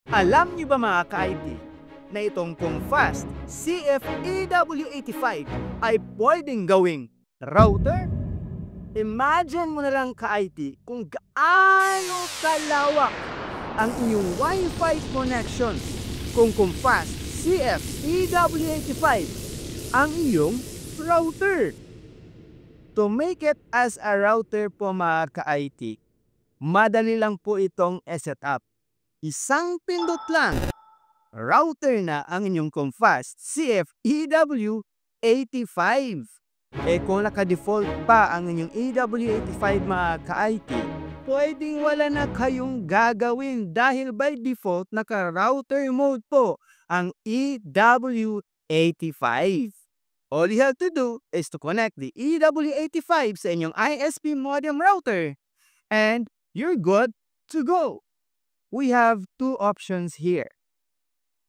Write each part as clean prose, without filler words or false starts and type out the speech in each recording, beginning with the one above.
Alam niyo ba mga ka-IT na itong Comfast CFEW85 ay pwedeng gawing router? Imagine mo na lang ka-IT kung gaano kalawak ang inyong Wi-Fi connection kung Comfast CFEW85 ang iyong router. To make it as a router po mga ka-IT, madali lang po itong set up. Isang pindot lang, router na ang inyong Comfast CFEW85. Kung naka-default pa ang inyong EW85 mga ka-IT, pwedeng wala na kayong gagawin dahil by default naka-router mode po ang EW85. All you have to do is to connect the EW85 sa inyong ISP modem router and you're good to go. We have two options here.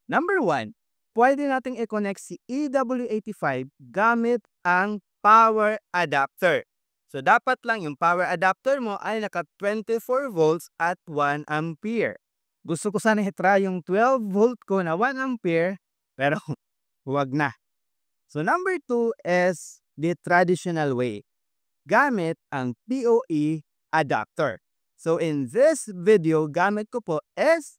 Number one, pwede nating i-connect si EW85 gamit ang power adapter. So dapat lang yung power adapter mo ay naka 24 volts at 1 ampere. Gusto ko sana i-try yung 12 volt ko na 1 ampere pero huwag na. So number two is the traditional way, gamit ang PoE adapter. So in this video, gamit ko po is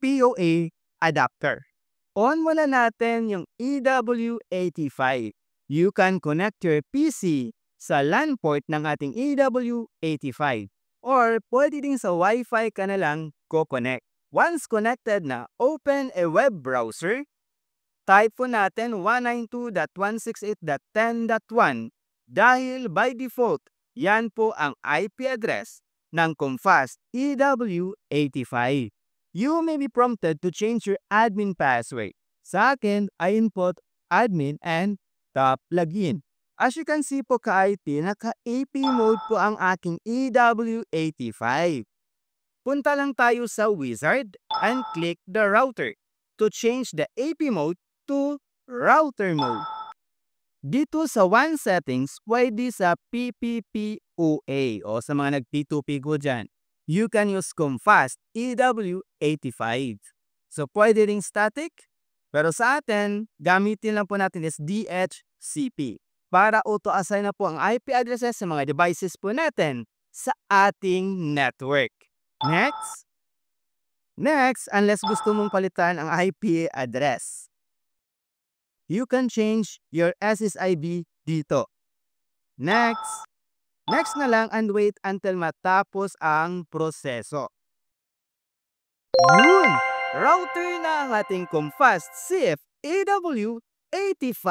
PoE adapter. On muna natin yung EW85. You can connect your PC sa LAN port ng ating EW85 or pwede din sa Wi-Fi ka na lang co-connect. Once connected na, open a web browser. Type po natin 192.168.10.1 dahil by default, yan po ang IP address ng Comfast EW85. You may be prompted to change your admin password. Sa akin, I input admin and top login. As you can see po ka-IT, naka-AP mode po ang aking EW85. Punta lang tayo sa wizard and click the router to change the AP mode to router mode. Dito sa WAN settings, pwede sa PPPoA o sa mga nag-P2P ko dyan. You can use Comfast EW85. So pwede ring static, pero sa atin, gamitin lang po natin is DHCP para auto-assign na po ang IP addresses sa mga devices po natin sa ating network. Next, unless gusto mong palitan ang IP address, you can change your SSID dito. Next na lang and wait until matapos ang proseso. Yun! Router na ang ating Comfast CFEW85.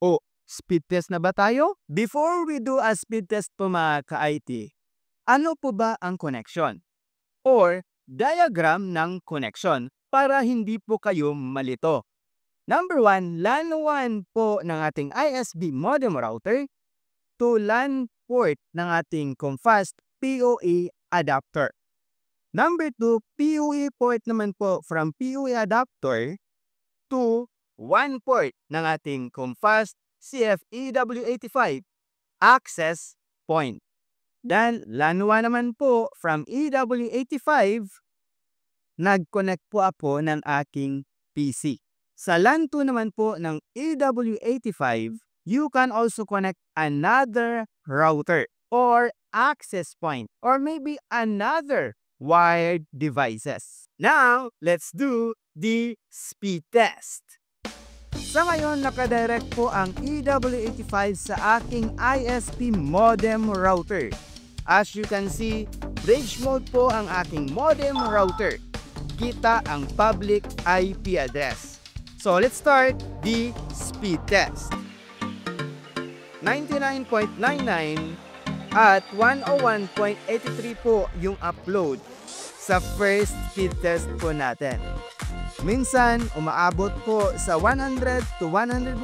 O, speed test na ba tayo? Before we do a speed test po mga ka-IT, ano po ba ang connection? Or diagram ng connection para hindi po kayo malito. Number 1, LAN 1 po ng ating ISP modem router to LAN port ng ating Comfast PoE adapter. Number 2, PoE port naman po from PoE adapter to 1 port ng ating Comfast CFEW85 access point. Then LAN 1 naman po from EW85, nag-connect po ako ng aking PC. Sa LAN 2 naman po ng EW85, you can also connect another router or access point or maybe another wired devices. Now, let's do the speed test. Sa ngayon, nakadirect po ang EW85 sa aking ISP modem router. As you can see, bridge mode po ang aking modem router. Kita ang public IP address. So let's start the speed test. 99.99 at 101.83 po yung upload sa first speed test po natin. Minsan, umaabot po sa 100 to 101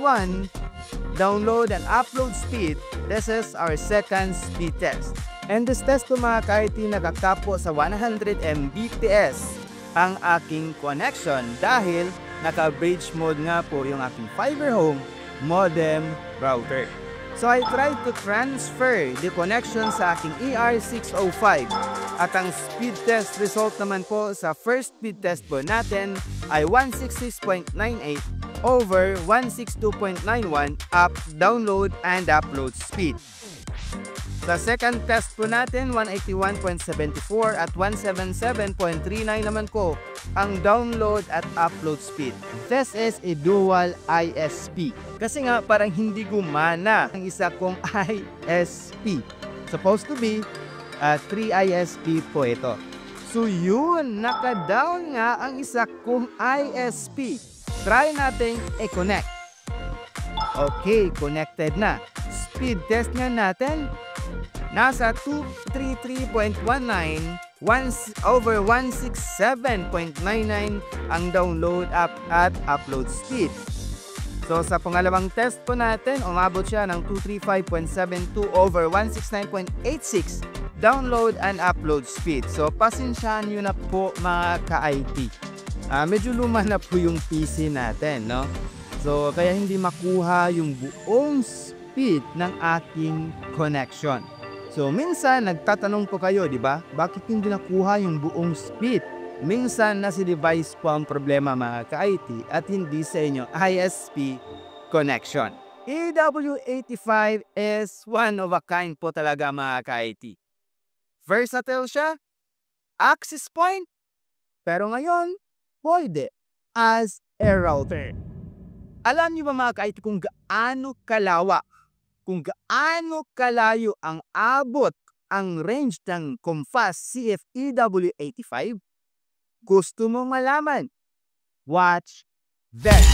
download and upload speed. This is our second speed test. And this test po mga ka-IT, nagkakap po sa 100 Mbps ang aking connection dahil naka-bridge mode nga po yung aking Fiber Home modem router. So I tried to transfer the connection sa aking ER605 At ang speed test result naman po sa first speed test po natin ay 166.98 over 162.91 up, download, and upload speed. Sa second test po natin, 181.74 at 177.39 naman po ang download at upload speed. This is a dual ISP. Kasi nga parang hindi gumana ang isa kong ISP. Supposed to be 3 ISP po ito. So yun, naka-down nga ang isa kong ISP. Try nating i-connect. Okay, connected na. Speed test nga natin. Nasa 233.19 over 167.99 ang download up at upload speed. So sa pangalawang test po natin, umabot siya ng 235.72 over 169.86 download and upload speed. So pasensyahan nyo na po mga ka-IT. Medyo luma na po yung PC natin, no? So kaya hindi makuha yung buong speed ng ating connection. So minsan nagtatanong po kayo, di ba? Bakit hindi nakuha yung buong speed? Minsan nasa device po ang problema mga ka-IT at hindi sa inyo ISP connection. EW85 is one of a kind po talaga mga ka-IT. Versatile siya, access point, pero ngayon, pwede as a router. Alam niyo ba mga ka-IT kung gaano kalawak, kung gaano kalayo ang abot ang range ng Comfast CFEW85? Gusto mong malaman? Watch this!